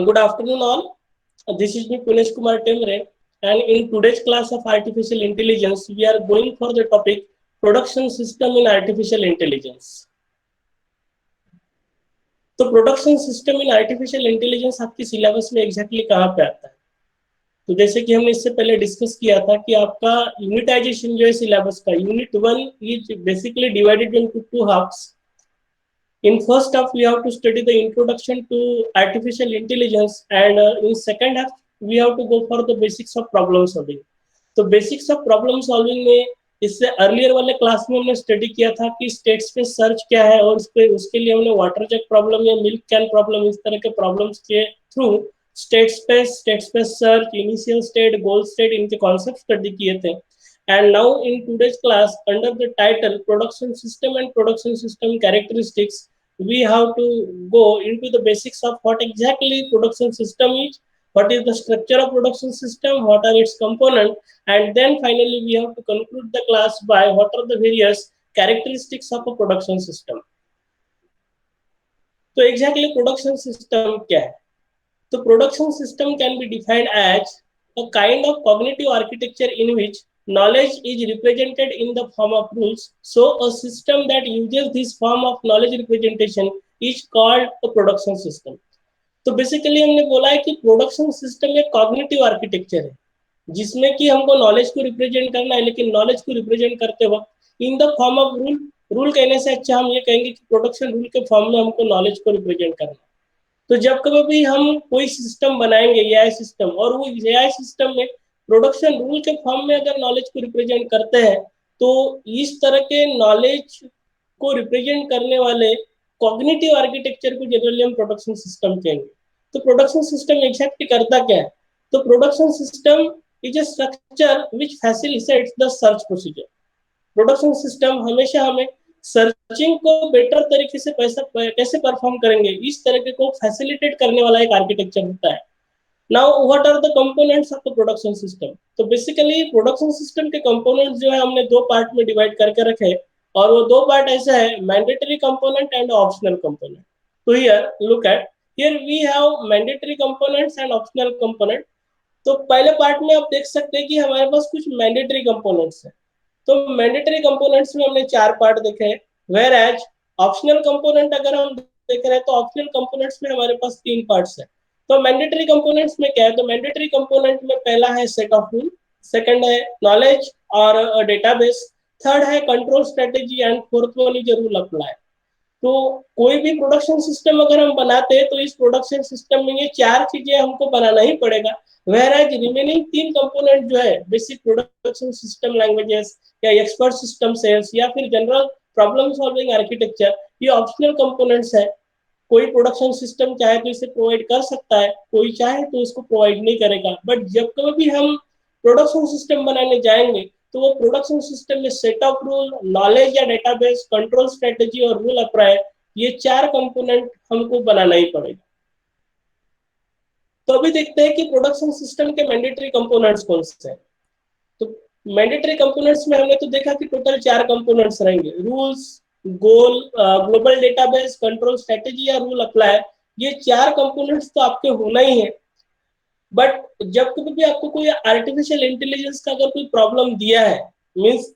Good afternoon all. This is me Punesh Kumar Temre, and in today's class of artificial intelligence, we are going for the topic production system in artificial intelligence. तो production system in artificial intelligence आपके syllabus में exactly कहाँ पे आता है? तो जैसे कि हमने इससे पहले डिस्कस किया था कि आपका यूनिटाइजेशन जो है सिलेबस का, unit 1 is basically divided into two halves. In first half, we have to study the introduction to artificial intelligence, and in second half, we have to go for the basics of problem solving. तो basics of problem solving में इससे earlier वाले class में हमने study किया था कि state space search क्या है, और उसके लिए हमने वाटर जग प्रॉब्लम या मिल्क कैन प्रॉब्लम, इस तरह के प्रॉब्लम्स के through state space search, initial state, goal state, इनके कॉन्सेप्ट स्टडी किए थे. And now in today's class, under the title Production System and Production System Characteristics, we have to go into the basics of what exactly production system is, what is the structure of production system, what are its components, and then finally we have to conclude the class by what are the various characteristics of a production system. So exactly production system क्या है? So production system can be defined as a kind of cognitive architecture in which knowledge is represented in the form of rules. So a system that uses this form of knowledge representation is called a production system. तो basically हमने बोला है कि production system एक cognitive architecture है जिसमें कि हमको नॉलेज को रिप्रेजेंट करना है, लेकिन नॉलेज को रिप्रेजेंट करते वक्त in the form of rule. Rule कहने से अच्छा हम ये कहेंगे कि प्रोडक्शन रूल के फॉर्म में हमको नॉलेज को रिप्रेजेंट करना है. तो जब कभी भी हम कोई सिस्टम बनाएंगे एआई सिस्टम, और वो एआई सिस्टम में प्रोडक्शन रूल के फॉर्म में अगर नॉलेज को रिप्रेजेंट करते हैं, तो इस तरह के नॉलेज को रिप्रेजेंट करने वाले कॉग्निटिव आर्किटेक्चर को जनरली हम प्रोडक्शन सिस्टम कहेंगे. तो प्रोडक्शन सिस्टम एग्जैक्टली करता क्या है? तो production system is A structure which facilitates the search procedure. Production system हमेशा हमें सर्चिंग को बेटर तरीके से कैसे परफॉर्म करेंगे, इस तरह को फैसिलिटेट करने वाला एक आर्किटेक्चर होता है. Now what are the components of the production system? तो बेसिकली प्रोडक्शन सिस्टम के कंपोनेंट्स जो है हमने दो पार्ट में डिवाइड करके रखे, और वो दो पार्ट ऐसे है, mandatory component and optional component. तो here look at, here we have mandatory components and optional component. तो पहले पार्ट में आप देख सकते हैं कि हमारे पास कुछ मैंडेटरी कंपोनेंट्स है. तो मैंडेटरी कंपोनेंट्स में हमने 4 पार्ट देखे हैं, वेयर एज ऑप्शनल कंपोनेंट अगर हम देख रहे हैं तो ऑप्शनल कंपोनेंट्स में हमारे पास 3 पार्ट्स है. तो मैंडेटरी कंपोनेंट्स में क्या है? तो मैंडेटरी कंपोनेंट में पहला है सेट ऑफ रूल, सेकंड है नॉलेज और डेटाबेस, थर्ड है control strategy, and fourth one is rule apply. तो कोई भी प्रोडक्शन सिस्टम अगर हम बनाते हैं तो इस प्रोडक्शन सिस्टम में ये 4 चीजें हमको बनाना ही पड़ेगा. whereas रिमेनिंग 3 कंपोनेंट जो है, बेसिक प्रोडक्शन सिस्टम लैंग्वेजेस या एक्सपर्ट सिस्टम सेल्स या फिर जनरल प्रॉब्लम सॉल्विंग आर्किटेक्चर, ये ऑप्शनल कंपोनेंट्स है. कोई प्रोडक्शन सिस्टम चाहे तो इसे प्रोवाइड कर सकता है, कोई चाहे तो इसको प्रोवाइड नहीं करेगा. बट जब कभी भी हम प्रोडक्शन सिस्टम बनाने जाएंगे तो वो प्रोडक्शन सिस्टम में सेट ऑफ रूल, नॉलेज या डेटाबेस, कंट्रोल स्ट्रेटेजी और रूल अप्लाई, ये 4 कंपोनेंट हमको बनाना ही पड़ेगा. तो अभी देखते हैं कि प्रोडक्शन सिस्टम के मैंडेटरी कंपोनेंट्स कौन से हैं. तो मैंडेटरी कंपोनेंट्स में हमने तो देखा कि टोटल 4 कंपोनेंट्स रहेंगे, रूल्स, गोल, ग्लोबल डेटाबेस, कंट्रोल स्ट्रेटेजी या रूल अप्लाई. ये 4 कंपोनेंट्स तो आपके होना ही है. बट जब कभी भी आपको कोई आर्टिफिशियल इंटेलिजेंस का अगर कोई प्रॉब्लम दिया है, means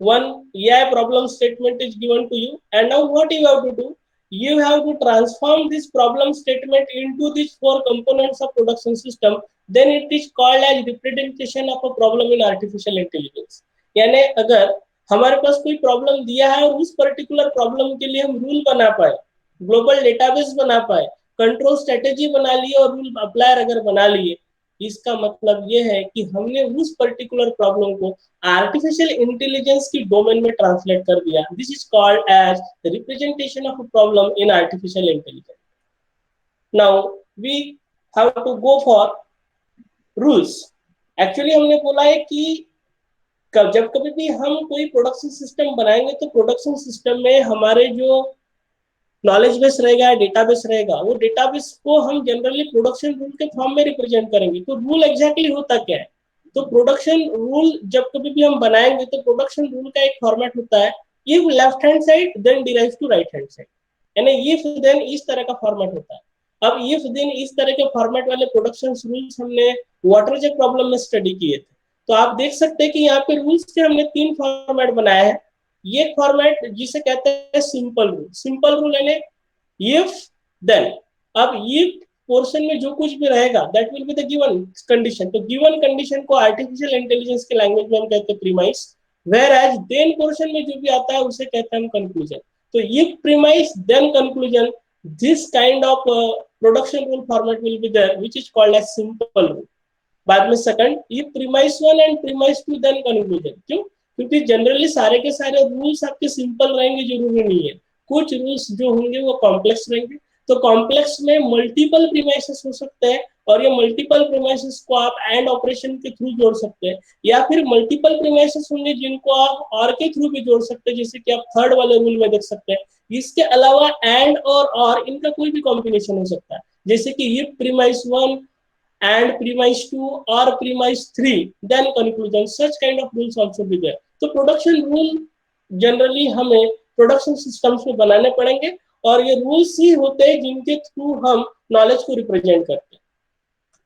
one AI problem statement is given to you, and now what you have to do, you have to transform this problem statement into these 4 components of production system. Then it is called as representation of a problem in artificial intelligence. यानी अगर हमारे पास कोई problem दिया है और उस particular problem के लिए हम रूल बना पाए, ग्लोबल डेटाबेस बना पाए, कंट्रोल स्ट्रेटेजी बना लिए और रूल अप्लायर अगर बना लिए, इसका मतलब ये है कि हमने उस पर्टिकुलर प्रॉब्लम को आर्टिफिशियल इंटेलिजेंस की डोमेन में ट्रांसलेट कर दिया. This is called as representation of a problem in artificial intelligence. Now we have to go for rules. Actually हमने बोला है कि जब कभी भी हम कोई प्रोडक्शन सिस्टम बनाएंगे तो प्रोडक्शन सिस्टम में हमारे जो नॉलेज बेस रहेगा, डेटाबेस रहेगा, वो डेटाबेस को हम जनरली प्रोडक्शन रूल के फॉर्म में रिप्रेजेंट करेंगे. तो रूल एग्जैक्टली होता क्या है? तो प्रोडक्शन रूल जब कभी भी हम बनाएंगे तो प्रोडक्शन रूल का एक फॉर्मेट होता है, if left hand side then derives to right hand side, यानी इफ देन इस तरह का फॉर्मेट होता है. अब इफ देन इस तरह के फॉर्मेट वाले प्रोडक्शन रूल्स हमने वाटर जेट प्रॉब्लम में स्टडी किए थे। तो आप देख सकते हैं कि यहाँ पे रूल्स के हमने 3 फॉर्मेट बनाए हैं। ये फॉर्मेट जिसे कहते हैं सिंपल रूल। सिंपल रूल यानी इफ देन। अब ये पोर्शन में जो कुछ भी रहेगा that will be the given condition. तो गिवन कंडीशन को आर्टिफिशियल इंटेलिजेंस के लैंग्वेज में हम कहते हैं premise, whereas then portion में जो भी आता है उसे कहते हैं हम कंक्लूजन। तो if premise then conclusion, this kind of production rule format will be there which is called as simple rule। बाद में सेकंड ये premise 1 and premise 2 then conclusion. क्यों? क्योंकि जनरली सारे के सारे रूल्स आपके सिंपल रहेंगे जरूरी नहीं है, कुछ रूल्स जो होंगे वो कॉम्प्लेक्स रहेंगे। तो कॉम्प्लेक्स में मल्टीपल प्रीमाइसेस हो सकते हैं और ये मल्टीपल प्रीमाइसेस को आप एंड ऑपरेशन के थ्रू जोड़ सकते हैं, या फिर मल्टीपल प्रीमाइसेस होंगे जिनको आप और के थ्रू भी जोड़ सकते हैं, जैसे कि आप थर्ड वाले रूल में देख सकते हैं। इसके अलावा एंड और इनका कोई भी कॉम्बिनेशन हो सकता है, जैसे कि ये premise 1 and premise 2 or premise 3 then conclusion, such kind of rules also be there। तो प्रोडक्शन रूल जनरली हमें प्रोडक्शन सिस्टम्स में बनाने पड़ेंगे और ये रूल्स ही होते हैं जिनके थ्रू हम नॉलेज को रिप्रेजेंट करते हैं।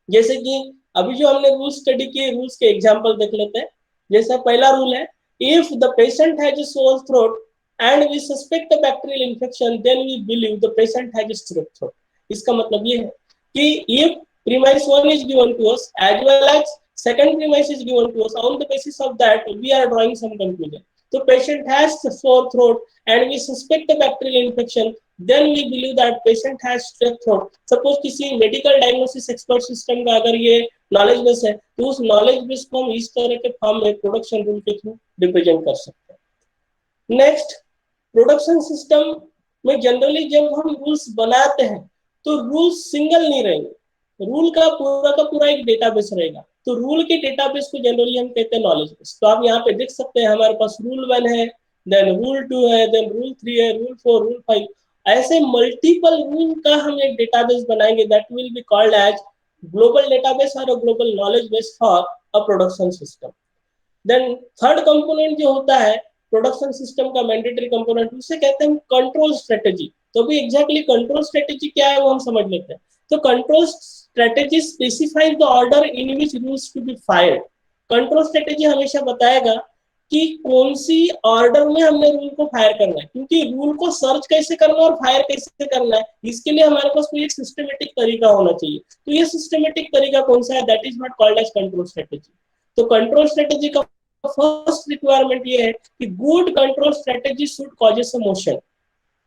जैसे कि अभी जो हमने रूल्स स्टडी किए, रूल्स के एग्जांपल देख लेते हैं। जैसा पहला रूल है, if the patient has a sore throat and we suspect the bacterial infection then we believe the patient has a strep throat. इसका मतलब ये है कि if premise 1 is given to us as well as second premise is given to us, on the basis of that we are drawing some conclusion। So patient has sore throat and we suspect the bacterial infection, then we believe that patient has strep throat। suppose किसी medical diagnosis expert system का अगर ये knowledge base है तो उस knowledge base को हम इस तरह के फॉर्म में प्रोडक्शन रूल के थ्रू रिप्रेजेंट कर सकते हैं। नेक्स्ट, प्रोडक्शन सिस्टम में जनरली जब हम रूल्स बनाते हैं तो रूल्स सिंगल नहीं रहेंगे, रूल का पूरा एक डेटाबेस रहेगा। तो रूल के डेटाबेस को जनरली हम कहते हैं नॉलेज बेस। तो आप यहाँ पे देख सकते हैं हमारे पास रूल 1 है, देन रूल 2 है, देन रूल 3 है, रूल 4, रूल 5, ऐसे मल्टीपल रूल का हम एक डेटाबेस बनाएंगे that will be called as global database और global knowledge base for a production system. Then third component जो होता है प्रोडक्शन सिस्टम का मैंडेटरी कंपोनेंट, उसे कहते हैं कंट्रोल स्ट्रेटेजी। तो भी एग्जैक्टली कंट्रोल स्ट्रेटेजी क्या है वो हम समझ लेते हैं। तो control strategy specifies the order in which rules to be fired. Control strategy हमेशा बताएगा कि कौन सी ऑर्डर में हमने रूल को फायर करना है, क्योंकि रूल को सर्च कैसे करना है और फायर कैसे करना है इसके लिए हमारे पास कोई एक सिस्टमेटिक तरीका होना चाहिए। तो ये सिस्टमेटिक तरीका कौन सा है, that is what called as control strategy. तो कंट्रोल स्ट्रेटेजी का फर्स्ट रिक्वायरमेंट ये है कि good control strategy should causes a motion.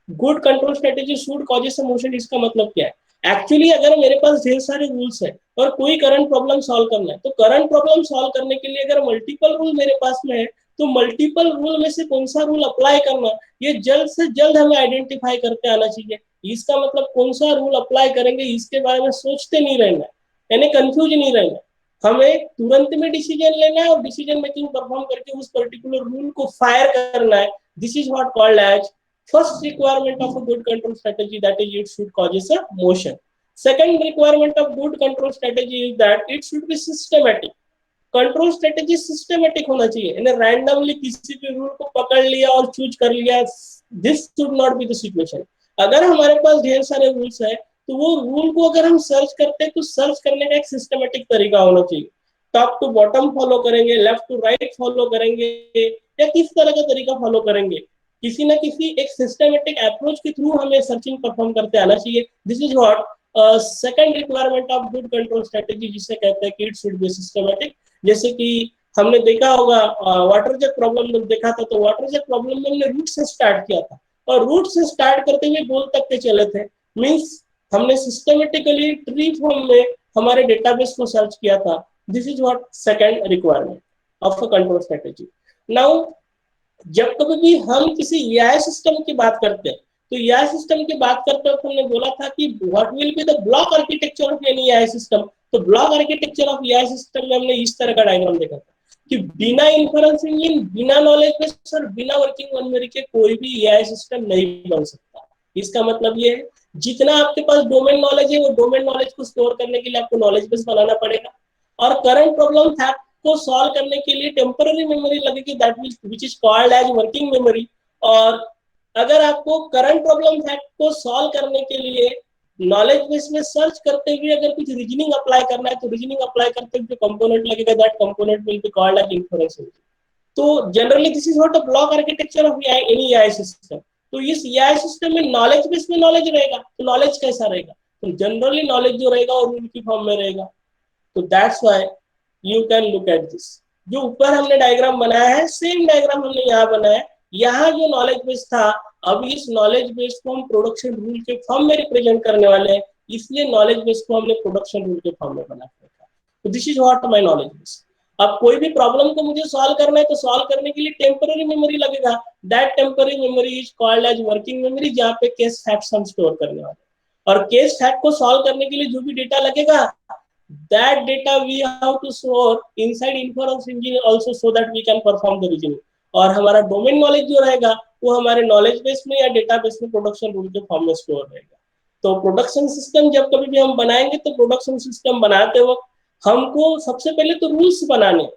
Good control strategy should causes a motion, इसका मतलब क्या है? एक्चुअली अगर मेरे पास ढेर सारे रूल्स है और कोई करंट प्रॉब्लम सॉल्व करना है, तो करंट प्रॉब्लम सॉल्व करने के लिए अगर मल्टीपल रूल मेरे पास में है तो मल्टीपल रूल में से कौन सा रूल अप्लाई करना, ये जल्द से जल्द हमें आइडेंटिफाई करते आना चाहिए। इसका मतलब कौन सा रूल अप्लाई करेंगे इसके बारे में सोचते नहीं रहना है, यानी कंफ्यूज नहीं रहना। हमें तुरंत में डिसीजन लेना है और डिसीजन मेकिंग परफॉर्म करके उस पर्टिकुलर रूल को फायर करना है। This is what called as first requirement of a good control strategy, that is it should causes a motion। second requirement of good control strategy is that it should be systematic। Control strategy systematic होना चाहिए, यानी randomly किसी भी rule को पकड़ लिया और choose कर लिया, this should not be the situation. अगर हमारे पास ढेर सारे रूल्स है तो वो रूल को अगर हम सर्च करते हैं तो सर्च करने का एक सिस्टमेटिक तरीका होना चाहिए। टॉप टू बॉटम फॉलो करेंगे, लेफ्ट टू राइट फॉलो करेंगे, या किस तरह का तरीका फॉलो करेंगे, किसी ना किसी एक सिस्टमेटिक अप्रोच के थ्रू हमें सर्चिंग परफॉर्म करते आना चाहिए। This is what second requirement of good control strategy, जिसे कहते हैं कि इट शुड बी सिस्टमेटिक। जैसे कि हमने देखा होगा वाटर जेट प्रॉब्लम में देखा था, तो वाटर जेट प्रॉब्लम में हमने रूट से स्टार्ट किया था और रूट से स्टार्ट करते हुए गोल तक के चले थे। मींस हमने सिस्टमेटिकली ट्री फॉर्म में हमारे डेटाबेस को सर्च किया था। This is what second requirement of a control strategy. Now जब कभी भी हम किसी एआई सिस्टम की बात करते हैं तो एआई सिस्टम की बात करते वक्त हमने बोला था कि what will be the block architecture of any AI system. तो block architecture of AI system में हमने इस तरह का डायग्राम देखा था कि बिना इन्फ्रेंसिंग इन, बिना नॉलेज बेस और बिना वर्किंग मेमोरी के कोई भी एआई सिस्टम नहीं बन सकता। इसका मतलब ये है जितना आपके पास डोमेन नॉलेज है वो डोमेन नॉलेज को स्टोर करने के लिए आपको नॉलेज बेस बनाना पड़ेगा, और करंट प्रॉब्लम फैक्ट को सॉल्व करने के लिए टेम्पररी मेमोरी लगेगी, that which is called as working memory. और अगर आपको करंट प्रॉब्लम फैक्ट को सॉल्व करने के लिए नॉलेज बेस में सर्च करते हुए अगर कुछ रीजनिंग अप्लाई करना है तो रीजनिंग अप्लाई करते हुए कंपोनेंट लगेगा, that component will be called as inference engine. तो generally this is what a block architecture of any AI system. तो इस एआई सिस्टम में नॉलेज बेस में नॉलेज रहेगा, तो नॉलेज कैसा रहेगा, तो जनरली नॉलेज जो रहेगा वो रूल की फॉर्म में रहेगा। तो that's why you can look at this. जो ऊपर हमने डायग्राम बनाया है सेम डायग्राम हमने यहाँ बनाया है। यहाँ जो नॉलेज बेस था, अब इस नॉलेज बेस को हम प्रोडक्शन रूल के फॉर्म में रिप्रेजेंट करने वाले हैं, इसलिए नॉलेज बेस को हमने प्रोडक्शन रूल के फॉर्म में बना रखा। तो this is what my knowledge base. अब कोई भी प्रॉब्लम को मुझे सॉल्व करना है तो सॉल्व करने के लिए टेम्पररी मेमोरी लगेगा, that temporary memory is called as working memory, जहाँ पे केस फैक्ट्स हम स्टोर करने वाले हैं। और केस फैक्ट को सॉल्व करने के लिए जो भी डेटा लगेगा, that data we have to store inside inference engine also so that we can perform the reasoning। और हमारा डोमेन नॉलेज जो रहेगा वो हमारे नॉलेज बेस में या डेटा बेस में प्रोडक्शन रूल के फॉर्म में स्टोर रहेगा। तो प्रोडक्शन सिस्टम जब कभी भी हम बनाएंगे तो प्रोडक्शन सिस्टम बनाते वक्त हमको सबसे पहले तो रूल्स बनाने,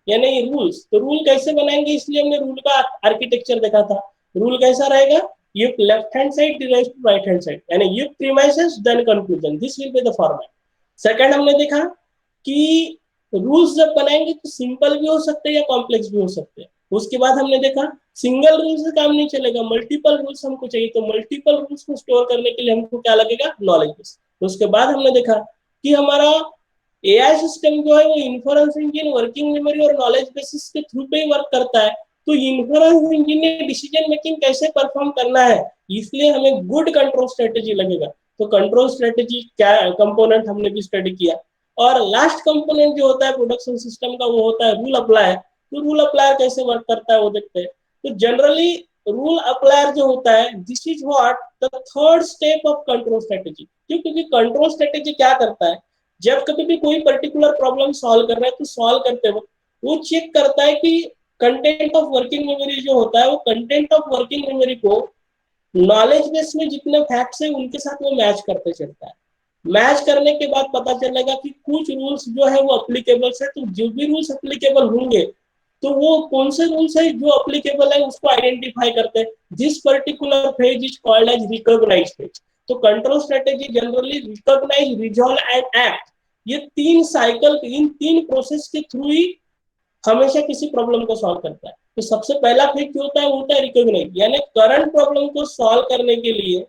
यानी रूल्स। तो रूल कैसे बनाएंगे, इसलिए हमने रूल का आर्किटेक्चर देखा था। रूल कैसा रहेगा, you left hand side derives to right hand side, यानी you premises then conclusion, this will be the format। Second हमने देखा कि रूल्स जब बनाएंगे तो सिंपल भी हो सकते हैं या कॉम्प्लेक्स भी हो सकते हैं। उसके बाद हमने देखा सिंगल रूल से काम नहीं चलेगा, मल्टीपल रूल्स हमको चाहिए, तो मल्टीपल रूल्स को स्टोर करने के लिए हमको क्या लगेगा, नॉलेज बेस। तो उसके बाद हमने देखा कि हमारा एआई सिस्टम जो है वो इन्फरेंस इंजन, वर्किंग मेमोरी और नॉलेज बेसिस के थ्रू पे ही वर्क करता है। तो इन्फरेंस इंजन ने डिसीजन मेकिंग कैसे परफॉर्म करना है, इसलिए हमें गुड कंट्रोल स्ट्रेटेजी लगेगा। तो कंट्रोल स्ट्रेटेजी क्या कंपोनेंट हमने भी स्टडी किया। और लास्ट कंपोनेंट जो होता है प्रोडक्शन सिस्टम का वो होता है रूल अप्लायर। तो रूल अप्लायर कैसे वर्क करता है वो देखते हैं। तो जनरली रूल अप्लायर जो होता है, this is what the third step of control strategy. क्योंकि कंट्रोल स्ट्रेटेजी क्या करता है, जब कभी भी कोई पर्टिकुलर प्रॉब्लम सॉल्व कर रहा है तो सॉल्व करते वक्त वो चेक करता है कि कंटेंट ऑफ वर्किंग मेमोरी जो होता है वो कंटेंट ऑफ वर्किंग मेमोरी को नॉलेज बेस में जितने फैक्ट्स हैं उनके साथ वो मैच करते चलता है। मैच करने के बाद पता चलेगा कि कुछ रूल्स जो है वो अप्लीकेबल है, तो जो भी रूल्स अप्लीकेबल होंगे तो वो कौन से रूल्स है जो अप्लीकेबल है उसको आइडेंटिफाई करते हैं। This particular phase is called as recognise phase. तो control strategy generally recognize, resolve and act, ये तीन साइकिल, इन तीन प्रोसेस के थ्रू ही हमेशा किसी प्रॉब्लम को सॉल्व करता है। तो सबसे पहला फेज जो होता है वो होता है रिकॉग्नाइज, यानी करंट प्रॉब्लम को सॉल्व करने के लिए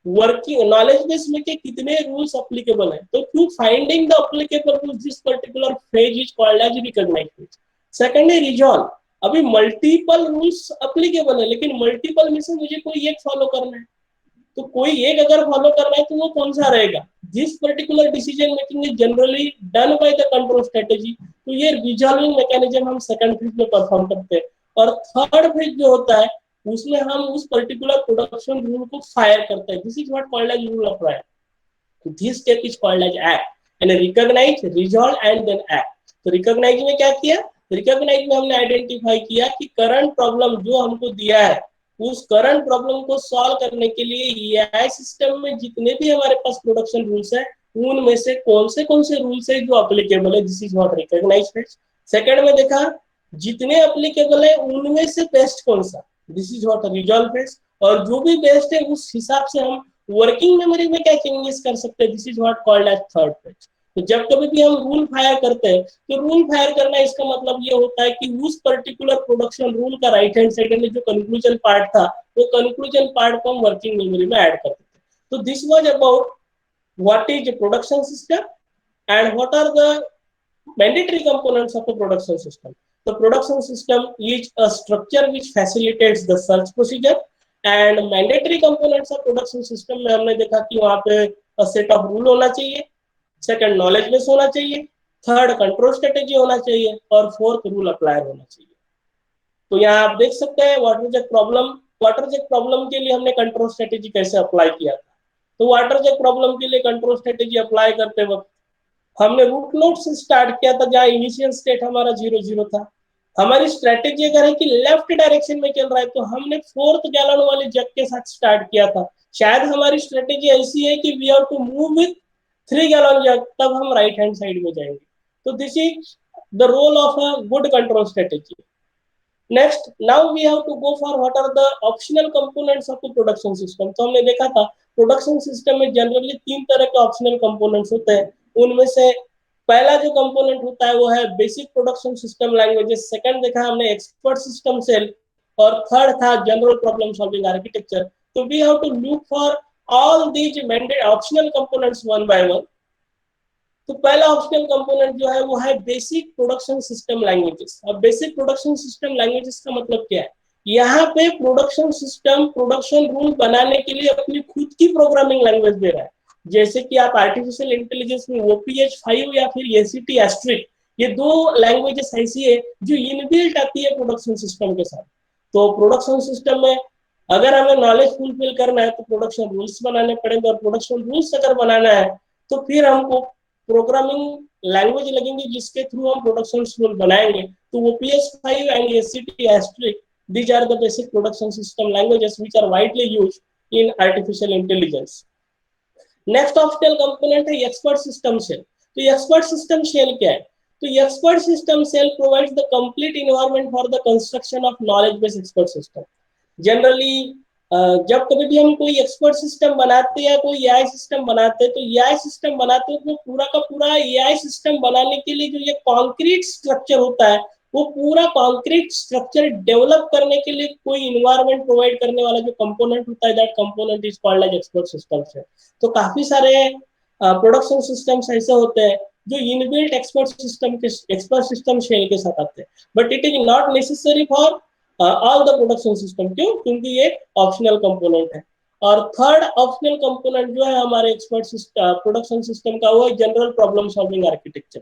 वर्किंग नॉलेज बेस में के कितने रूल्स अप्लीकेबल है। तो to finding the applicable rules this particular phase is called as recognise phase. Second है रिजॉल्व। अभी मल्टीपल रूल्स अप्लीकेबल है लेकिन मल्टीपल में से मुझे कोई एक फॉलो करना है, तो कोई एक अगर फॉलो करना है तो वो कौन सा रहेगा, this particular decision making is generally done by the control strategy. तो ये रिजॉल्विंग मैकेनिज्म हम सेकंड फेज में परफॉर्म करते हैं। और थर्ड फेज जो होता है उसमें हम उस पर्टिकुलर प्रोडक्शन रूल को फायर करते हैं, this is what called as rule apply. This step is called as act, and recognise, resolve and then act. तो रिकॉग्नाइज में क्या किया, रिकॉग्नाइज में हमने आइडेंटिफाई किया कि करंट प्रॉब्लम जो हमको दिया है उस करंट प्रॉब्लम को सॉल्व करने के लिए एआई सिस्टम में जितने भी हमारे पास प्रोडक्शन रूल्स है उनमें से कौन से रूल्स है जो अप्लीकेबल है, this is what recognise phase. Second में देखा जितने अप्लीकेबल है उनमें से बेस्ट कौन सा, this is what resolve phase. और जो भी बेस्ट है उस हिसाब से हम वर्किंग मेमोरी में क्या चेंजेस कर सकते हैं, this is what called as third phase. तो जब कभी भी हम रूल फायर करते हैं तो रूल फायर करना इसका मतलब ये होता है कि उस पर्टिकुलर प्रोडक्शन रूल का राइट हैंड साइड में जो कंक्लूजन पार्ट था वो कंक्लूजन पार्ट को हम वर्किंग मेमोरी में ऐड करते थे। तो this was about what is a production system and what are the mandatory components of a production system. The production system is a structure which facilitates the search procedure and mandatory components of production system में हमने देखा कि वहाँ पे a set of rule होना चाहिए, second knowledge base होना चाहिए, थर्ड कंट्रोल स्ट्रेटेजी होना चाहिए और फोर्थ रूल अप्लायर होना चाहिए। तो यहाँ आप देख सकते हैं वाटर जेट प्रॉब्लम के लिए हमने कंट्रोल स्ट्रेटेजी कैसे अप्लाई किया था। तो वाटर जेट प्रॉब्लम के लिए कंट्रोल स्ट्रेटेजी अप्लाई करते वक्त हमने रूट नोड से स्टार्ट किया था जहाँ इनिशियल स्टेट हमारा 0 0 था। हमारी स्ट्रेटेजी अगर है कि लेफ्ट डायरेक्शन में चल रहा है तो हमने फोर्थ गैलन वाले जग के साथ स्टार्ट किया था। शायद हमारी स्ट्रेटेजी ऐसी है कि we have to move with 3 gallon jug, तब हम राइट हैंड साइड में जाएंगे। तो this is the role of a good control strategy. Next, now we have to go for what are the optional components of the production system. तो हमने देखा था production system में जनरली 3 तरह के ऑप्शनल कंपोनेंट्स होते हैं। उनमें से पहला जो कंपोनेंट होता है वो है basic production system languages, second देखा हमने एक्सपर्ट सिस्टम सेल, और थर्ड था जनरल प्रॉब्लम सॉल्विंग आर्किटेक्चर। तो we have to look for all these mandate optional components one by one. तो पहला ऑप्शनल कंपोनेंट जो है वो है बेसिक प्रोडक्शन सिस्टम लैंग्वेजेस। अब बेसिक प्रोडक्शन सिस्टम लैंग्वेजेस का मतलब क्या है? यहाँ पे प्रोडक्शन सिस्टम प्रोडक्शन रूल बनाने के लिए अपनी खुद की प्रोग्रामिंग लैंग्वेज दे रहा है। जैसे कि आप आर्टिफिशियल इंटेलिजेंस में OPH5 या फिर ACT एस्ट्रिक, ये 2 लैंग्वेजेस ऐसी है जो इनबिल्ट आती है प्रोडक्शन सिस्टम के साथ। तो प्रोडक्शन सिस्टम में अगर हमें नॉलेज फुलफिल करना है तो प्रोडक्शन रूल्स बनाने पड़ेंगे, और प्रोडक्शन रूल्स अगर बनाना है तो फिर हमको प्रोग्रामिंग लैंग्वेज लगेंगे जिसके थ्रू हम प्रोडक्शन रूल बनाएंगे। तो OPH5 and ACT asterisk, these are the basic production system languages which are widely used in artificial intelligence. Next optional component है एक्सपर्ट सिस्टम सेल। तो एक्सपर्ट सिस्टम सेल क्या है? तो expert system shell provides the complete environment for the construction of knowledge based expert system. Generally जब कभी भी हम कोई एक्सपर्ट सिस्टम बनाते हैं, कोई एआई सिस्टम बनाते हैं, तो एआई सिस्टम बनाते हैं तो पूरा का पूरा एआई सिस्टम बनाने के लिए जो ये कॉन्क्रीट स्ट्रक्चर होता है, वो पूरा कॉन्क्रीट स्ट्रक्चर डेवलप करने के लिए कोई इन्वायरमेंट प्रोवाइड करने वाला जो कंपोनेंट होता है, that component is called as expert system shell. तो काफी सारे प्रोडक्शन सिस्टम्स ऐसे होते हैं जो इनबिल्ट एक्सपर्ट सिस्टम सेल के साथ आते हैं, but it is not necessary for all the production system. क्यों? क्योंकि ये ऑप्शनल कंपोनेंट है। और थर्ड ऑप्शनल कंपोनेंट जो है हमारे एक्सपर्ट प्रोडक्शन सिस्टम का, वो है जनरल प्रॉब्लम सॉल्विंग आर्किटेक्चर।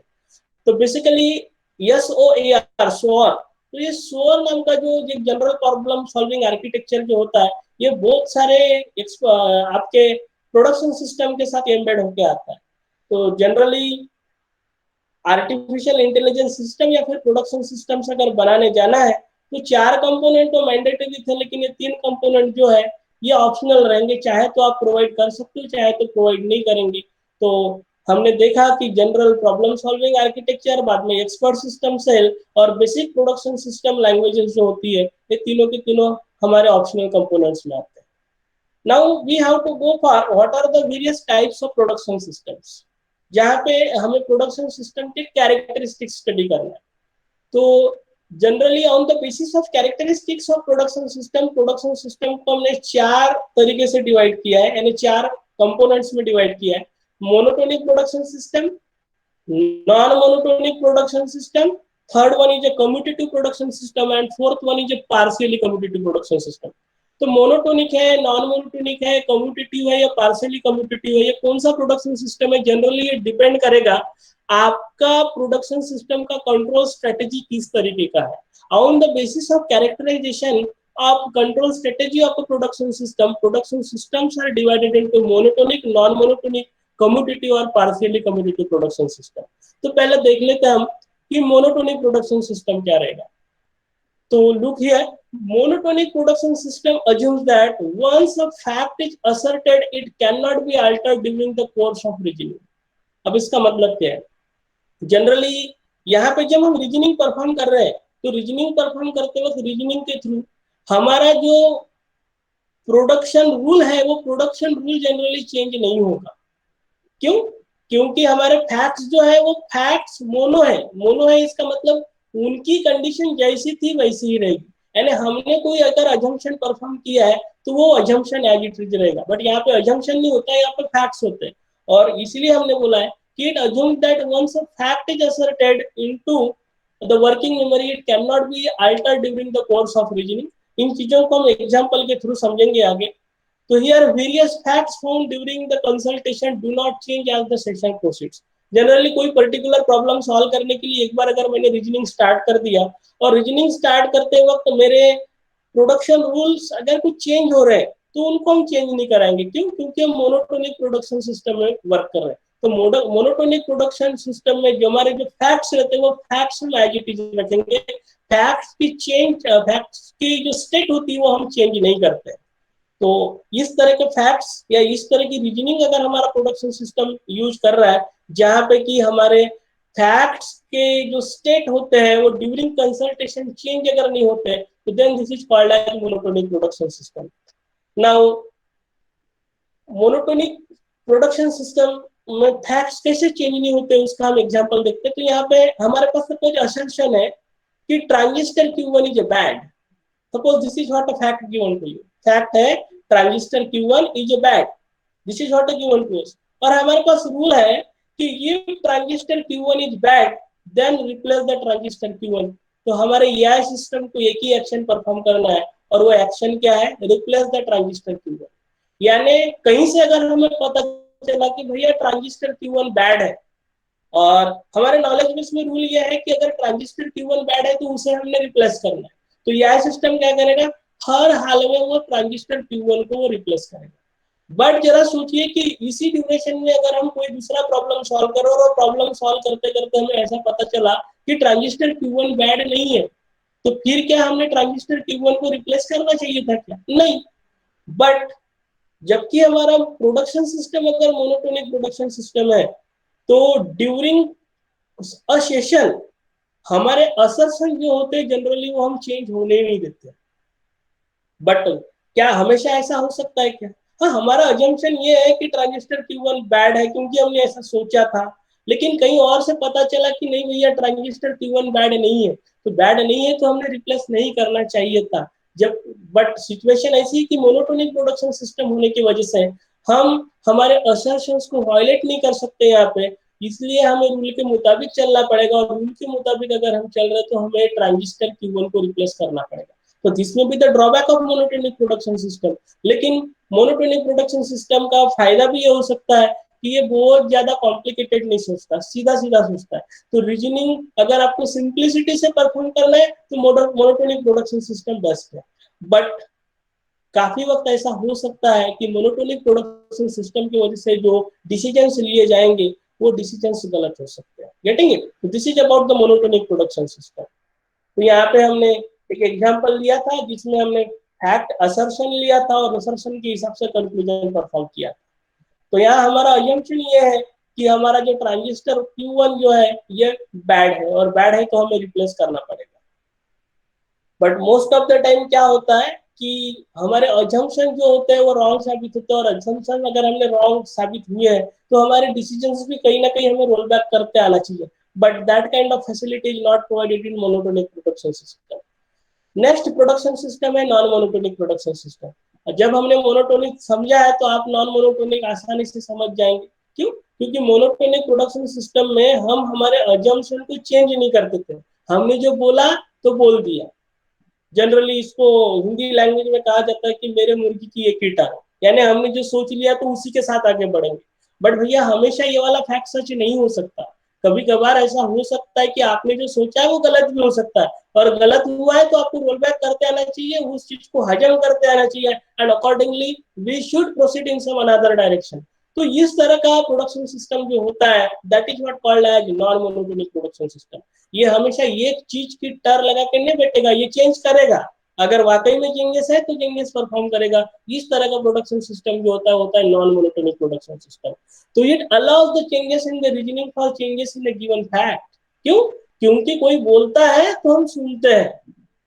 तो बेसिकली SOAR, SOAR, तो ये SOAR नाम का जो जनरल प्रॉब्लम सॉल्विंग आर्किटेक्चर जो होता है, ये बहुत सारे आपके प्रोडक्शन सिस्टम के साथ एम्बेड होके आता है। तो जनरली आर्टिफिशियल इंटेलिजेंस सिस्टम या फिर प्रोडक्शन सिस्टम्स अगर बनाने जाना है तो 4 कंपोनेंट तो मैंडेटरी थे, लेकिन ये 3 कंपोनेंट जो है ये ऑप्शनल रहेंगे। चाहे तो आप प्रोवाइड कर सकते हो, चाहे तो प्रोवाइड नहीं करेंगे। तो हमने देखा कि जनरल प्रॉब्लम सॉल्विंग आर्किटेक्चर, बाद में एक्सपर्ट सिस्टम सेल और बेसिक प्रोडक्शन सिस्टम लैंग्वेजेस जो होती है, ये तीनों के तीनों हमारे ऑप्शनल कंपोनेंट्स में आते हैं। Now we have to go for what are the various types of production systems, जहाँ पे हमें प्रोडक्शन सिस्टम के कैरेक्टरिस्टिक्स स्टडी करना है। तो generally on the basis of characteristics of production system को हमने 4 तरीके से डिवाइड किया है, यानी 4 कंपोनेंट्स में डिवाइड किया है। Monotonic production system, non monotonic production system, third one is a commutative production system, and fourth one is a partially commutative production system. तो मोनोटोनिक है, नॉन मोनोटोनिक है, कम्यूटेटिव है या पार्शियली कम्यूटेटिव है, ये कौन सा प्रोडक्शन सिस्टम है, जनरली ये डिपेंड करेगा आपका प्रोडक्शन सिस्टम का कंट्रोल स्ट्रेटेजी किस तरीके का है। On the basis of characterization of control strategy of the production systems are divided into monotonic, non-monotonic, commutative और partially commutative production system। तो पहले देख लेते हैं हम कि मोनोटोनिक प्रोडक्शन सिस्टम क्या रहेगा। तो look here, monotonic production system assumes that once a fact is asserted, it cannot be altered during the course of reasoning। अब इसका मतलब क्या है? जनरली यहाँ पे जब हम रीजनिंग परफॉर्म कर रहे हैं, तो रीजनिंग परफॉर्म करते वक्त रीजनिंग के थ्रू हमारा जो प्रोडक्शन रूल है, वो प्रोडक्शन रूल जनरली चेंज नहीं होगा। क्यों? क्योंकि हमारे फैक्ट्स जो है वो फैक्ट्स मोनो है इसका मतलब उनकी कंडीशन जैसी थी वैसी ही रहेगी। यानी हमने कोई अगर अजम्पशन परफॉर्म किया है तो वो अजम्पशन एज इट इज रहेगा, बट यहाँ पे अजम्पशन नहीं होता है, यहाँ पे फैक्ट्स होते हैं। और इसलिए हमने बोला है कि it assumes that once a fact is asserted into the working memory, it can not be altered during the course of reasoning. इन चीजों को हम एग्जांपल के थ्रू समझेंगे आगे। तो here various facts found during the consultation do not change as the session proceeds। Generally कोई particular problem solve करने के लिए एक बार अगर मैंने रीजनिंग स्टार्ट कर दिया और रीजनिंग स्टार्ट करते वक्त मेरे प्रोडक्शन रूल्स अगर कुछ चेंज हो रहे हैं तो उनको हम चेंज नहीं कराएंगे। क्यों? क्योंकि हम मोनोटोनिक प्रोडक्शन सिस्टम में वर्क कर रहे हैं। तो मोनोटोनिक प्रोडक्शन सिस्टम में जो हमारे जो फैक्ट्स रहते हैं वो फैक्ट्स हम एज इट इज रखेंगे। फैक्ट्स की जो स्टेट होती है वो हम चेंज नहीं करते। तो इस तरह के फैक्ट्स या इस तरह की रीजनिंग अगर हमारा प्रोडक्शन सिस्टम यूज कर रहा है, जहां पे कि हमारे फैक्ट्स के जो स्टेट होते हैं वो ड्यूरिंग कंसल्टेशन चेंज अगर नहीं होते, तो then this is called as monotonic production system. Now monotonic production system में फैक्ट्स कैसे चेंज नहीं होते उसका हम एग्जांपल देखते हैं। तो यहाँ पे हमारे पास सपोज असम्पशन है कि transistor Q1 is a bad. Suppose this is what a fact given to you. Fact है transistor Q1 is a bad, this is what a given to us. और हमारे पास रूल है कि ये transistor Q1 is bad then replace the transistor Q1। तो हमारे AI system को एक ही एक्शन परफॉर्म करना है और वो एक्शन क्या है, रिप्लेस द ट्रांजिस्टर Q1। यानी कहीं से अगर हमें पता चला कि भैया ट्रांजिस्टर Q1 बैड है, और हमारे नॉलेज बेस में रूल ये है कि अगर ट्रांजिस्टर Q1 बैड है तो उसे हमने रिप्लेस करना है, तो यह सिस्टम क्या करेगा, हर हाल में वो ट्रांजिस्टर Q1 को वो रिप्लेस करेगा। बट जरा सोचिए कि इसी ड्यूरेशन में अगर हम कोई दूसरा प्रॉब्लम सॉल्व करें और प्रॉब्लम सॉल्व करते करते हमें ऐसा पता चला कि ट्रांजिस्टर Q1 बैड नहीं है, तो फिर क्या हमने ट्रांजिस्टर Q1 को रिप्लेस करना चाहिए था क्या? नहीं। बट जबकि हमारा प्रोडक्शन सिस्टम अगर मोनोटोनिक प्रोडक्शन सिस्टम है, तो ड्यूरिंग अ सेशन हमारे असर्शन जो होते हैं जनरली वो हम चेंज होने ही नहीं देते। बट क्या हमेशा ऐसा हो सकता है क्या? हाँ, हमारा अजम्पशन ये है कि ट्रांजिस्टर Q1 बैड है क्योंकि हमने ऐसा सोचा था, लेकिन कहीं और से पता चला कि नहीं भैया ट्रांजिस्टर Q1 बैड नहीं है, तो बैड नहीं है तो हमने रिप्लेस नहीं करना चाहिए था। जब बट सिचुएशन ऐसी है कि मोनोटोनिक प्रोडक्शन सिस्टम होने की वजह से हम हमारे असर्शंस को वायलेट नहीं कर सकते यहाँ पे, इसलिए हमें रूल के मुताबिक चलना पड़ेगा, और रूल के मुताबिक अगर हम चल रहे तो हमें ट्रांजिस्टर Q1 को रिप्लेस करना पड़ेगा। तो दिस में भी the drawback of monotonic production system. लेकिन मोनोटोनिक प्रोडक्शन सिस्टम का फायदा भी ये हो सकता है कि ये बहुत ज्यादा कॉम्प्लिकेटेड नहीं सोचता, सीधा सीधा सोचता है। तो रीजनिंग अगर आपको सिंप्लिसिटी से परफॉर्म करना है तो मोनोटोनिक प्रोडक्शन सिस्टम बेस्ट है। बट काफी वक्त ऐसा हो सकता है कि मोनोटोनिक प्रोडक्शन सिस्टम की वजह से जो डिसीजंस लिए जाएंगे वो डिसीजंस गलत हो सकते हैं। Getting it? This is about the monotonic production system. तो यहाँ पे हमने एक एग्जांपल लिया था जिसमें हमने फैक्ट असर्शन लिया था और असर्शन के हिसाब से कंक्लूजन परफॉर्म किया। तो यहाँ हमारा अजम्पशन ये है कि हमारा जो ट्रांजिस्टर Q1 जो है ये बैड है, और बैड है तो हमें रिप्लेस करना पड़ेगा। But most of the time क्या होता है कि हमारे अजम्पशन जो होते हैं वो रॉन्ग साबित होते हैं, और अजम्पशन अगर हमने रॉन्ग साबित हुए हैं तो हमारे डिसीजंस भी कहीं ना कहीं हमें रोल बैक करते आना चाहिए। But that kind of facility is not provided in monotonic production system. Next production system है नॉन मोनोटोनिक प्रोडक्शन सिस्टम। जब हमने मोनोटोनिक समझा है तो आप नॉन मोनोटोनिक आसानी से समझ जाएंगे। क्यों? क्योंकि मोनोटोनिक प्रोडक्शन सिस्टम में हम हमारे अजम्पशन को चेंज नहीं करते थे, हमने जो बोला तो बोल दिया। जनरली इसको हिंदी लैंग्वेज में कहा जाता है कि मेरे मुर्गी की एक ही टांग, यानी हमने जो सोच लिया तो उसी के साथ आगे बढ़ेंगे। बट भैया हमेशा ये वाला फैक्ट सच नहीं हो सकता। कभी कभार ऐसा हो सकता है कि आपने जो सोचा है वो गलत भी हो सकता है, और गलत हुआ है तो आपको रोल बैक करते आना चाहिए, उस चीज को हजम करते आना चाहिए, and accordingly we should proceed in some another direction. तो इस तरह का प्रोडक्शन सिस्टम जो होता है that is what called as non monotonic production system. ये हमेशा एक चीज की टर लगा के नहीं बैठेगा, ये चेंज करेगा। अगर वाकई में चेंजेस है तो चेंजेस परफॉर्म करेगा। इस तरह का प्रोडक्शन सिस्टम जो होता है नॉन मोनोटोनिक प्रोडक्शन सिस्टम। तो it allows the changes in the reasoning for changes in the given fact. क्यों? क्योंकि कोई बोलता है तो हम सुनते हैं,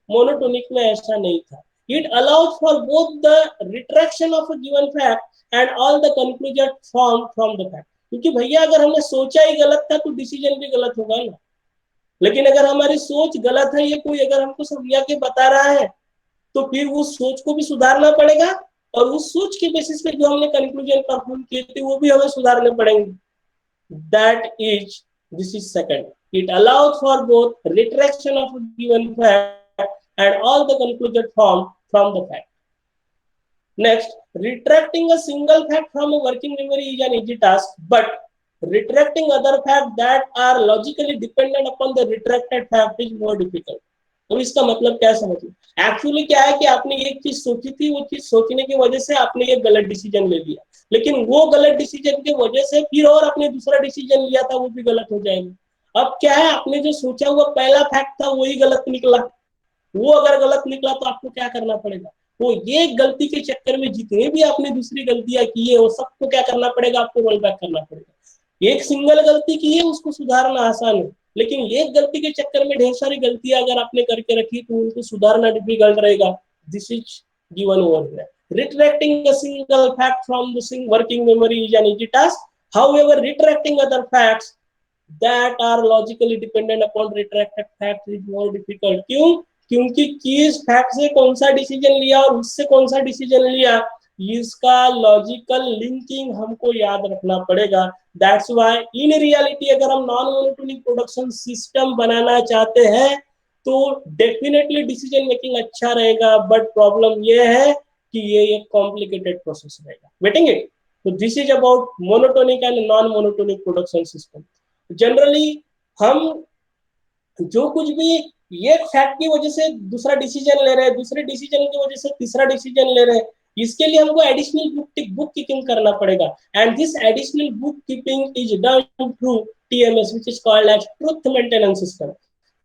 मोनोटोनिक में ऐसा नहीं था। It allows for both the retraction of a given fact and all the conclusion form from the fact. क्योंकि भैया अगर हमने सोचा ही गलत था तो डिसीजन भी गलत होगा ना। लेकिन अगर हमारी सोच गलत है, ये कोई अगर हमको समझा के बता रहा है तो फिर उस सोच को भी सुधारना पड़ेगा, और उस सोच के बेसिस पे जो हमने कंक्लूजन परफॉर्म किए थे वो भी हमें सुधारने पड़ेंगे। That is this is second, it allows for both retraction of given fact and all the conclusion form from the fact. Next, retracting a single fact from a working memory is an easy task, but retracting other facts that are logically dependent upon the retracted fact is more difficult. तो इसका मतलब क्या समझिए? Actually क्या है कि आपने एक चीज सोची थी, वो चीज सोचने की वजह से आपने एक गलत डिसीजन ले लिया, लेकिन वो गलत डिसीजन की वजह से फिर और आपने दूसरा डिसीजन लिया था, वो भी गलत हो जाएगा। अब क्या है, आपने जो सोचा हुआ पहला फैक्ट था वही गलत निकला। वो अगर गलत निकला तो आपको क्या करना पड़ेगा? वो ये गलती के चक्कर में जितने भी आपने दूसरी गलतियां की है वो सबको क्या करना पड़ेगा? आपको रोल बैक करना पड़ेगा। एक सिंगल गलती की है उसको सुधारना आसान है, लेकिन एक गलती के चक्कर में ढेर सारी गलतियां अगर आपने करके रखी तो उनको सुधारना डिफिकल्ट रहेगा। This is given over here. Retracting a single fact from the working memory is an easy task. However, retracting other facts that are logically dependent upon retracted facts is more difficult. क्यों? क्योंकि किस fact से कौन सा decision लिया और उससे कौन सा डिसीजन लिया, इसका लॉजिकल लिंकिंग हमको याद रखना पड़ेगा. दैट्स व्हाई इन रियलिटी अगर हम नॉन मोनोटोनिक प्रोडक्शन सिस्टम बनाना चाहते हैं तो डेफिनेटली डिसीजन मेकिंग अच्छा रहेगा, बट प्रॉब्लम ये है कि ये एक कॉम्प्लिकेटेड प्रोसेस रहेगा. Waiting it. तो this is about monotonic and non monotonic production system. Generally हम जो कुछ भी ये फैक्ट की वजह से दूसरा डिसीजन ले रहे हैं, दूसरे डिसीजन की वजह से तीसरा डिसीजन ले रहे हैं, इसके लिए हमको एडिशनल बुक कीपिंग करना पड़ेगा. And this additional book keeping is done through TMS which is called as truth maintenance system.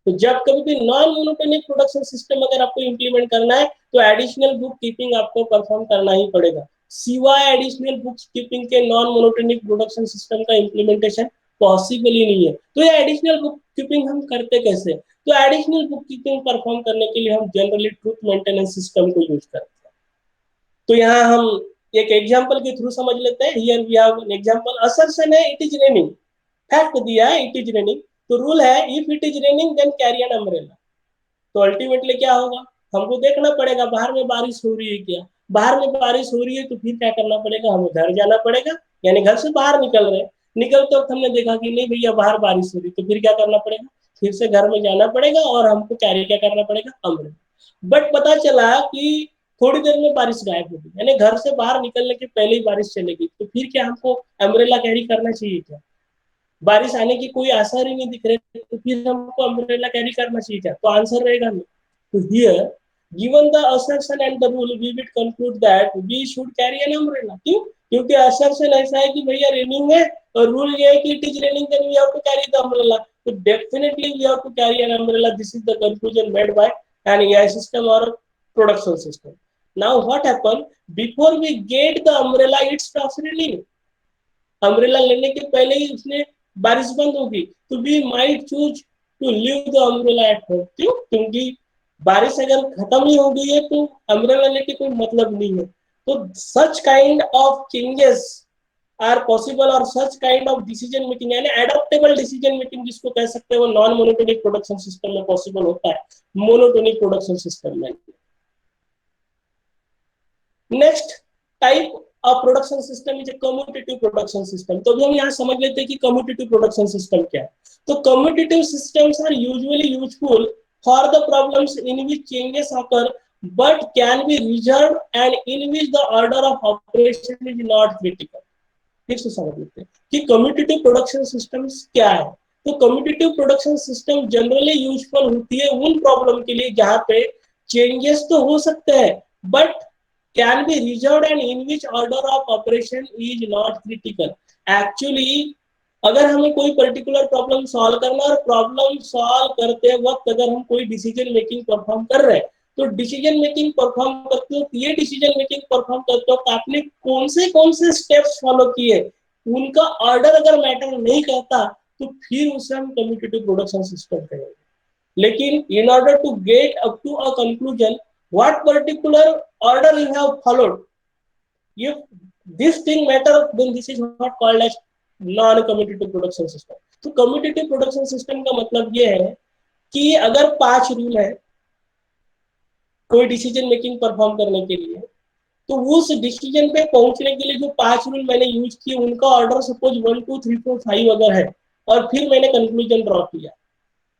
तो जब कभी भी नॉन मोनोटोनिक प्रोडक्शन सिस्टम अगर आपको इंप्लीमेंट करना है तो एडिशनल बुक कीपिंग आपको परफॉर्म करना ही पड़ेगा. सिवाय एडिशनल बुक कीपिंग के नॉन मोनोटोनिक प्रोडक्शन सिस्टम का इंप्लीमेंटेशन पॉसिबल ही नहीं है. तो ये एडिशनल बुक कीपिंग हम करते कैसे? तो एडिशनल बुक कीपिंग परफॉर्म करने के लिए हम जनरली ट्रूथ मेंटेनेंस सिस्टम को यूज करते हैं. तो यहाँ हम एक एग्जांपल के थ्रू समझ लेते हैं. Here we have an example. Assertion है इट इज रेनिंग, फैक्ट दिया है इट इज रेनिंग, तो रूल है if it is raining then carry an umbrella. तो अल्टीमेटली क्या होगा, हमको देखना पड़ेगा बाहर में बारिश हो रही है क्या. बाहर में बारिश हो रही है तो फिर क्या करना पड़ेगा, हमें घर जाना पड़ेगा. यानी घर से बाहर निकल रहे हैं, निकलते वक्त हमने देखा कि नहीं भैया बाहर बारिश हो रही, तो फिर क्या करना पड़ेगा, फिर से घर में जाना पड़ेगा और हमको कैरी क्या करना पड़ेगा, अम्ब्रेला. बट पता चला कि थोड़ी देर में बारिश गायब हो गई, यानी घर से बाहर निकलने के पहले ही बारिश चले गई, तो फिर क्या हमको अम्ब्रेला कैरी करना चाहिए क्या? बारिश आने की कोई आसार ही नहीं दिख रहे, तो फिर हमको अम्ब्रेला कैरी करना चाहिए क्या? तो आंसर रहेगा नहीं. तो here given the assertion and the rule we will conclude that we should carry an umbrella. क्यों? क्योंकि assertion ऐसा है कि भैया रेनिंग है और रूल ये है कि it is raining then we have to carry the umbrella. So definitely we have to carry an umbrella. This is the conclusion made by an AI system or production system. Now what happened, before we get the umbrella it stops raining. Umbrella लेने के पहले ही उसने बारिश बंद होगी, तो we might choose to leave the umbrella at home. क्यों? क्योंकि बारिश अगर खत्म ही हो गई है तो अम्ब्रेला लेके कोई मतलब नहीं है. तो such kind of changes are possible और such kind of decision making यानी एडॉप्टेबल डिसीजन मेकिंग जिसको कह सकते हैं वो नॉन मोनोटोनिक प्रोडक्शन सिस्टम में पॉसिबल होता है, मोनोटोनिक प्रोडक्शन सिस्टम में. Next type of production system is a commutative production system. तो अभी हम यहाँ समझ लेते हैं कि कम्यूटेटिव प्रोडक्शन सिस्टम क्या है. तो commutative systems are usually useful for the problems in which changes occur but can be reserved and in which the order of operation is not critical. फिर से समझ लेते हैं कि कम्यूटेटिव प्रोडक्शन सिस्टम्स क्या है. तो commutative production system generally useful होती है उन प्रॉब्लम के लिए जहां पे चेंजेस तो हो सकते हैं but can be reserved and in which order of operation is not critical. Actually अगर हमें कोई पर्टिकुलर प्रॉब्लम सॉल्व करना और प्रॉब्लम सॉल्व करते वक्त अगर हम कोई डिसीजन मेकिंग परफॉर्म कर रहे हैं तो डिसीजन मेकिंग परफॉर्म करते वक्त ये डिसीजन मेकिंग परफॉर्म करते वक्त आपने कौन से स्टेप्स फॉलो किए उनका ऑर्डर अगर मैटर नहीं करता तो फिर उसे हम कम्यूटेटिव प्रोडक्शन सिस्टम कहेंगे. लेकिन in order to get up to a conclusion what particular order you have followed, if this thing matter then this is not called as non-commutative production system. तो commutative production system का मतलब ये है कि अगर 5 rule है कोई decision making perform करने के लिए तो उस डिसीजन पे पहुंचने के लिए जो 5 रूल मैंने यूज किए उनका ऑर्डर सपोज 1 2 3 4 5 अगर है और फिर मैंने कंक्लूजन ड्रॉ किया,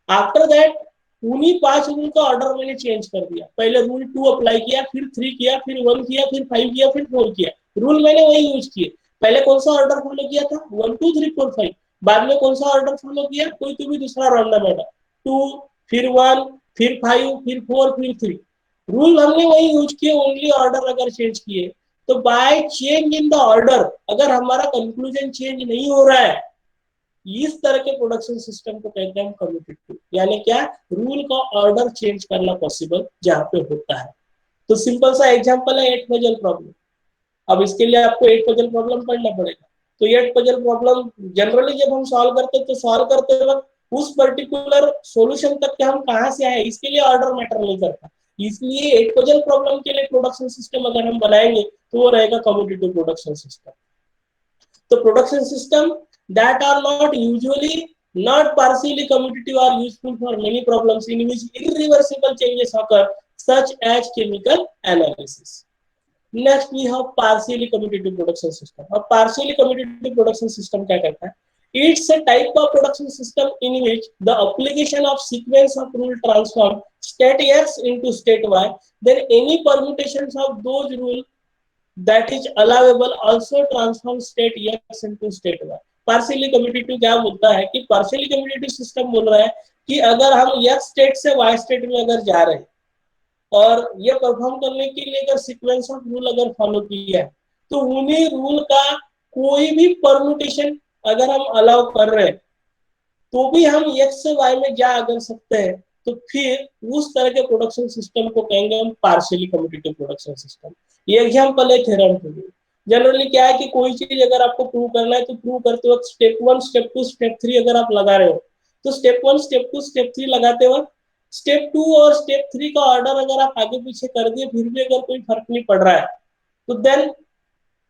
आफ्टर दैट उन्हीं 5 रूल का ऑर्डर मैंने चेंज कर दिया. पहले रूल 2 अप्लाई किया, फिर 3 किया, फिर 1 किया, फिर 5 किया, फिर 4 किया. रूल मैंने वही यूज किए. पहले कौन सा ऑर्डर फॉलो किया था 1 2 3 4 5. बाद में कौन सा ऑर्डर फॉलो किया, कोई तो भी दूसरा रैंडम ऑर्डर 2 फिर 1 फिर 5 फिर 4 फिर 3. रूल हमने वही यूज किए, ओनली ऑर्डर अगर चेंज किए. तो by change in the order अगर हमारा कंक्लूजन चेंज नहीं हो रहा है इस तरह के प्रोडक्शन सिस्टम को कहते हैं कम्यूटेटिव. यानी क्या, रूल का ऑर्डर चेंज करना पॉसिबल जहां पे होता है. तो सिंपल सा एग्जांपल है 8 पजल प्रॉब्लम. अब इसके लिए आपको 8 पजल प्रॉब्लम पढ़ना पड़ेगा. तो 8 पजल प्रॉब्लम जनरली जब हम सॉल्व करते हैं तो सॉल्व करते वक्त उस पर्टिकुलर सॉल्यूशन तक के हम कहां से आए इसके लिए ऑर्डर मैटर नहीं करता. इसलिए एक्वोजन प्रॉब्लम के लिए प्रोडक्शन सिस्टम अगर हम बनाएंगे तो वो रहेगा कम्यूटेटिव प्रोडक्शन सिस्टम। तो production system that are not usually not partially commutative are useful for many problems in which irreversible changes occur such as chemical analysis. Next we have partially commutative production system. अब partially commutative production system क्या करता है? It's a type of production system in which the application of sequence of rule transform state X into state Y, then any permutations of those rule that is allowable also transform state X into state Y. Partially commutative क्या बोलता है कि partially commutative system बोल रहा है कि अगर हम X स्टेट से Y स्टेट में अगर जा रहे हैं और ये परफॉर्म करने के लिए अगर सीक्वेंस ऑफ रूल अगर फॉलो किया है तो उन्हीं रूल का कोई भी परम्यूटेशन अगर हम अलाउ कर रहे हैं तो भी हम X से Y में जा अगर सकते हैं, तो फिर उस तरह के प्रोडक्शन सिस्टम को कहेंगे हम पार्शियली कम्यूटेटिव प्रोडक्शन सिस्टम। ये एग्जांपल है थ्योरम के। जनरली क्या है कि कोई चीज अगर आपको प्रूव करना है तो प्रूव करते वक्त स्टेप 1 स्टेप 2 स्टेप 3 अगर आप लगा रहे हो तो स्टेप 1 स्टेप 2 स्टेप 3 लगाते वक्त स्टेप 2 और स्टेप 3 का ऑर्डर अगर आप आगे पीछे कर दिए फिर भी अगर कोई फर्क नहीं पड़ रहा है तो then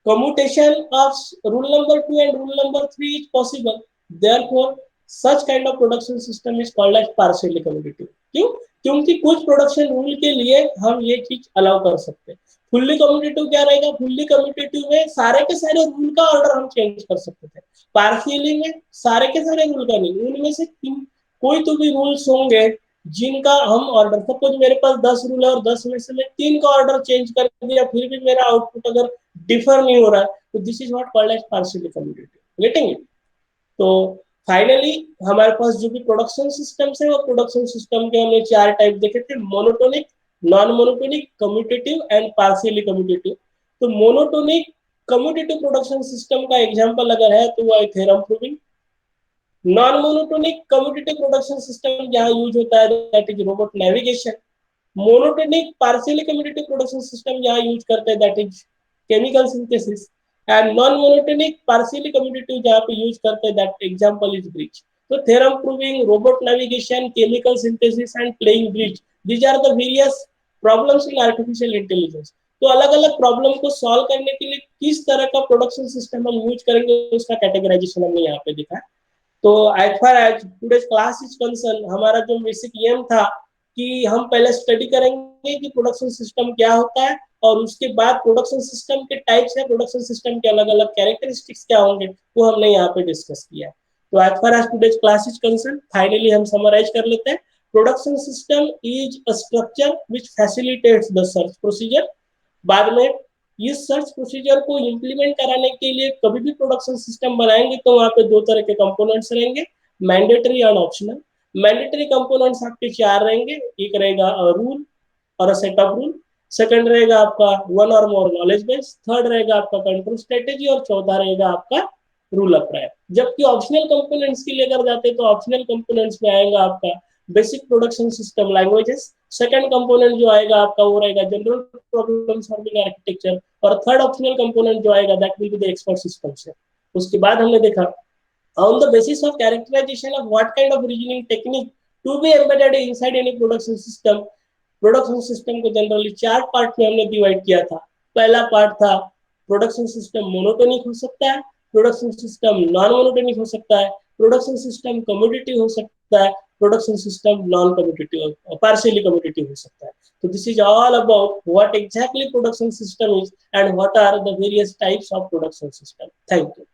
commutation of rule number 2 and rule number 3 is possible. Therefore such kind of production system is called as partially commutative. क्यों? क्योंकि कुछ प्रोडक्शन रूल के लिए हम ये चीज अलाउ कर सकते हैं। फुल्ली कम्यूटेटिव क्या रहेगा? फुल्ली कम्यूटेटिव में सारे के सारे रूल का ऑर्डर हम चेंज कर सकते थे। पार्शियली में सारे के सारे रूल का नहीं, उनमें से कोई तो भी रूल्स होंगे जिनका हम ऑर्डर, सपोज मेरे पास 10 रूल है और 10 में से मैं 3 का ऑर्डर चेंज कर दिया फिर भी मेरा आउटपुट अगर डिफर नहीं हो रहा है तो this is what called as partially commutative. Getting it? तो फाइनली हमारे पास जो भी प्रोडक्शन सिस्टम्स है वो प्रोडक्शन सिस्टम के हमने 4 टाइप देखे थे, monotonic, non monotonic, commutative and partially commutative. तो मोनोटोनिक कम्यूटेटिव प्रोडक्शन सिस्टम का एग्जांपल अगर है तो वो है theorem proving. Non monotonic commutative production system जहां यूज होता है that is robot navigation. Monotonic partially commutative production system जहां यूज करते हैं that is chemical synthesis. And non monotonic partially commutative जहां पे यूज करते हैं दैट एग्जांपल इज ब्रिज। तो theorem proving, robot navigation, chemical synthesis and playing bridge, these are the various problems in artificial intelligence. तो अलग अलग problem को solve करने के लिए किस तरह का प्रोडक्शन सिस्टम हम यूज करेंगे उसका कैटेगराइजेशन हमने यहाँ पे देखा। तो as far as today's class is concerned, हमारा जो बेसिक एम था कि हम पहले स्टडी करेंगे कि प्रोडक्शन सिस्टम क्या होता है और उसके बाद प्रोडक्शन सिस्टम के टाइप्स है, प्रोडक्शन सिस्टम के अलग अलग कैरेक्टरिस्टिक्स क्या होंगे वो हमने यहाँ पे डिस्कस किया है। तो as far as today's class is concerned, finally हम समराइज कर लेते हैं। Production system is a structure which facilitates the search procedure. बाद में इस सर्च प्रोसीजर को इंप्लीमेंट कराने के लिए कभी भी प्रोडक्शन सिस्टम बनाएंगे तो वहां पे 2 तरह के कंपोनेंट्स रहेंगे, मैंडेटरी और ऑप्शनल। मैंडेटरी कंपोनेंट्स आपके 4 रहेंगे, एक रहेगा रूल और सेट ऑफ रूल, सेकंड रहेगा आपका वन और मोर नॉलेज बेस, थर्ड रहेगा आपका कंट्रोल स्ट्रेटेजी और चौथा रहेगा आपका रूल अप्लाई। जबकि ऑप्शनल कंपोनेंट्स के लिए अगर जाते हैं तो ऑप्शनल कंपोनेंट्स में आएगा आपका basic production system languages, second component जो आएगा आपका वो रहेगा जनरल प्रॉब्लम सॉल्विंग आर्किटेक्चर और थर्ड ऑप्शनल कंपोनेंट जो आएगा that will be the expert systems. उसके बाद हमने देखा on the basis of characterization of what kind of reasoning technique to be embedded inside any production system, production system को generally 4 part में हमने divide किया था। पहला पार्ट था प्रोडक्शन सिस्टम मोनोटोनिक हो सकता है, प्रोडक्शन सिस्टम नॉन मोनोटोनिक हो सकता है, प्रोडक्शन सिस्टम कम्यूटेटिव हो सकता है, production system non commutative partially commutative हो सकता है। तो this is all about what exactly production system is and what are the various types of production system. Thank you.